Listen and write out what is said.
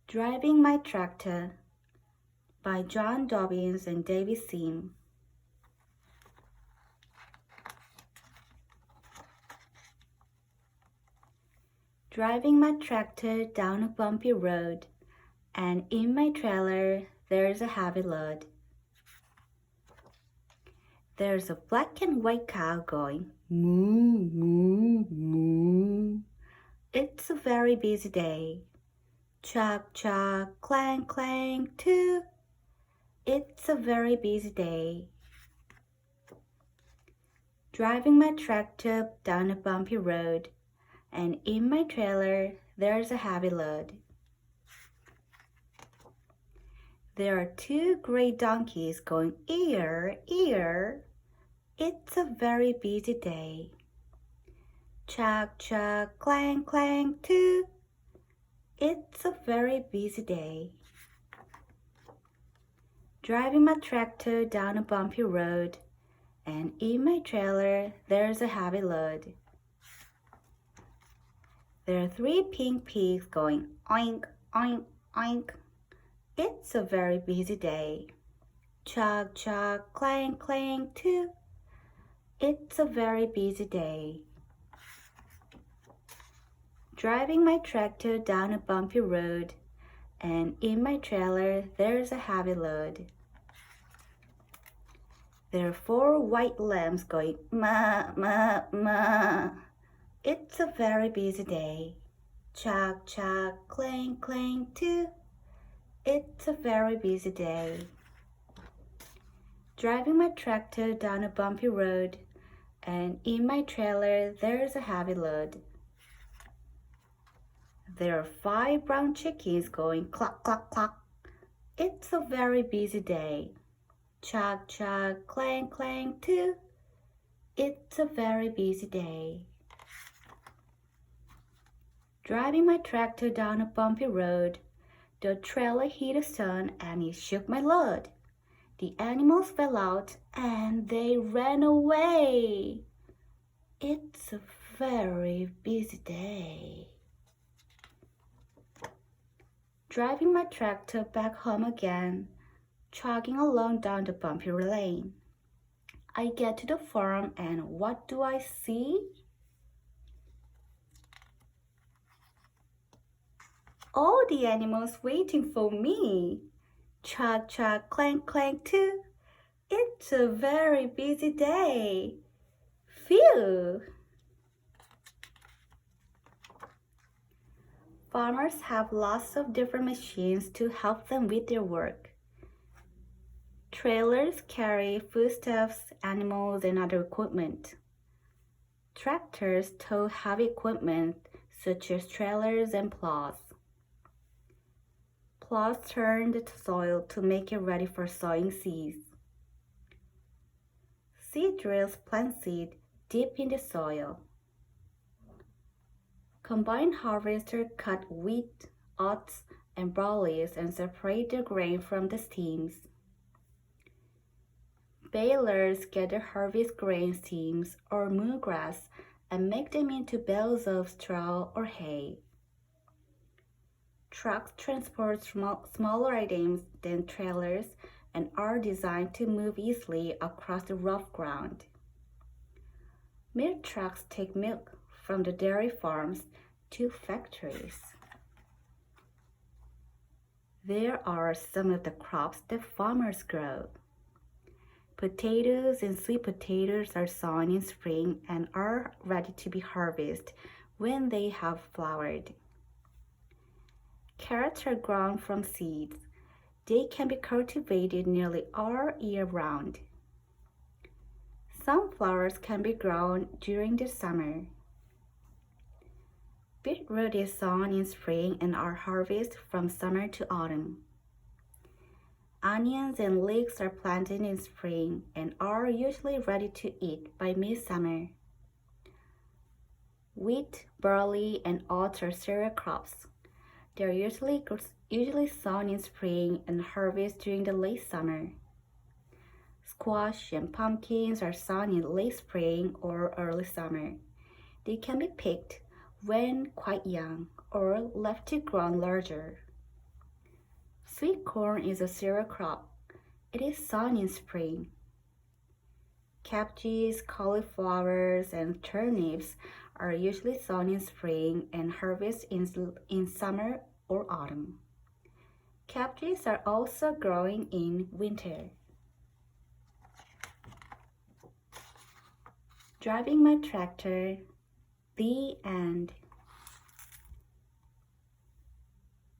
Driving My Tractor by John Dobbins and David Sim. Driving my tractor down a bumpy road, and in my trailer there's a heavy load. There's a black and white cow going moo, moo, moo. It's a very busy day. Chug, chug, clang, clang, too. It's a very busy day. Driving my tractor down a bumpy road, and in my trailer there's a heavy load. There are two great donkeys going ear, ear. It's a very busy day. Chug, chug, clang, clang, too. It's a very busy day. Driving my tractor down a bumpy road, and in my trailer there's a heavy load. There are three pink pigs going oink, oink, oink. It's a very busy day. Chug, chug, clang, clang, too. It's a very busy day. Driving my tractor down a bumpy road, and in my trailer there's a heavy load. There are four white lambs going ma, ma, ma. It's a very busy day. Chug, chug, clang, clang, too. It's a very busy day. Driving my tractor down a bumpy road, and in my trailer there's a heavy load. There are five brown chickens going cluck, cluck, cluck. It's a very busy day. Chug, chug, clang, clang, too. It's a very busy day. Driving my tractor down a bumpy road, the trailer hit a stone and it shook my load. The animals fell out and they ran away. It's a very busy day. Driving my tractor back home again, chugging along down the bumpy lane. I get to the farm and what do I see? All the animals waiting for me. Chug, chug, clang, clang, too. It's a very busy day. Phew! Farmers have lots of different machines to help them with their work. Trailers carry foodstuffs, animals, and other equipment. Tractors tow heavy equipment such as trailers and plows. Plows turn the soil to make it ready for sowing seeds. Seed drills plant seed deep in the soil. Combine harvester cut wheat, oats, and barley and separate the grain from the steams. Balers gather harvest grain steams or moon grass and make them into bales of straw or hay. Trucks transport smaller items than trailers and are designed to move easily across the rough ground. Milk trucks take milk from the dairy farms to factories. There are some of the crops that farmers grow. Potatoes and sweet potatoes are sown in spring and are ready to be harvested when they have flowered. Carrots are grown from seeds. They can be cultivated nearly all year round. Sunflowers can be grown during the summer. Beetroot is sown in spring and are harvested from summer to autumn. Onions and leeks are planted in spring and are usually ready to eat by midsummer. Wheat, barley, and oats are cereal crops. They are usually sown in spring and harvested during the late summer. Squash and pumpkins are sown in late spring or early summer. They can be picked when quite young or left to grow larger. Sweet corn is a cereal crop. It is sown in spring. Cabbages, cauliflowers, and turnips are usually sown in spring and harvested in summer or autumn. Cabbages are also growing in winter. Driving my tractor. The end.